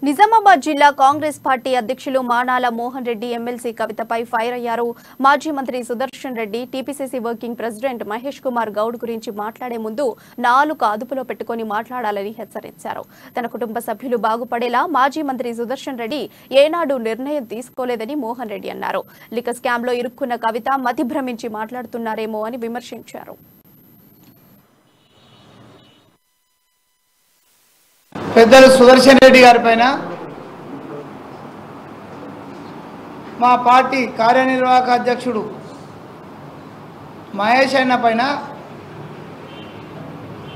నిజామాబాద్ జిల్లా కాంగ్రెస్ పార్టీ అధ్యక్షులు Manala Mohan Reddy MLC కవితపై fire అయ్యారు. మాజీ మంత్రి Sudarshan Reddy TPCC working president Mahesh Kumar Goud గురించి మాట్లాడే ముందు నాలుక అదుపులో పెట్టుకుని మాట్లాడాలని హెచ్చరించారు. తన కుటుంబ సభ్యులు బాగుపడేలా మాజీ మంత్రి సుదర్శన్ రెడ్డి ఏనాడు నిర్ణయం తీసుకోలేదని మోహన్ రెడ్డి అన్నారు. లిక్కర్ స్కామ్లో ఇరుక్కున్న కవిత మతి భ్రమించి మాట్లాడుతున్నారేమో అని విమర్శించారు. పెద్దలు సుదర్శన్ రెడ్డి గారి పైన మా పార్టీ కార్యనిర్వాహక అధ్యక్షుడు మహేష్ అన్న పైన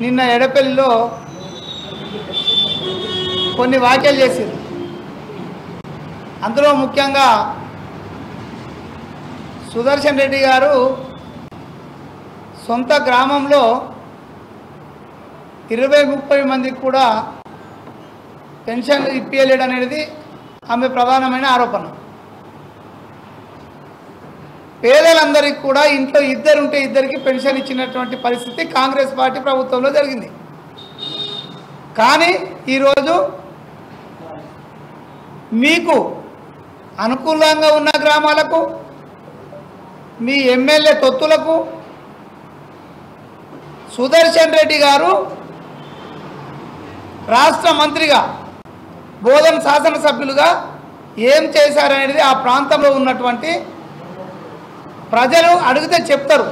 నిన్న ఎడపల్లిలో కొన్ని వ్యాఖ్యలు చేశారు. అందులో ముఖ్యంగా సుదర్శన్ రెడ్డి గారు సొంత గ్రామంలో 20-30 మందికి కూడా పెన్షన్ ఇప్పించలేడు అనేది ఆమె ప్రధానమైన ఆరోపణ. పేదలందరికీ కూడా ఇంట్లో ఇద్దరుంటే ఇద్దరికి పెన్షన్ ఇచ్చినటువంటి పరిస్థితి కాంగ్రెస్ పార్టీ ప్రభుత్వంలో జరిగింది. కానీ ఈరోజు మీకు అనుకూలంగా ఉన్న గ్రామాలకు మీ ఎమ్మెల్యే తొత్తులకు సుదర్శన్ రెడ్డి గారు రాష్ట్ర మంత్రిగా బోధన శాసనసభ్యులుగా ఏం చేశారనేది ఆ ప్రాంతంలో ఉన్నటువంటి ప్రజలు అడిగితే చెప్తారు.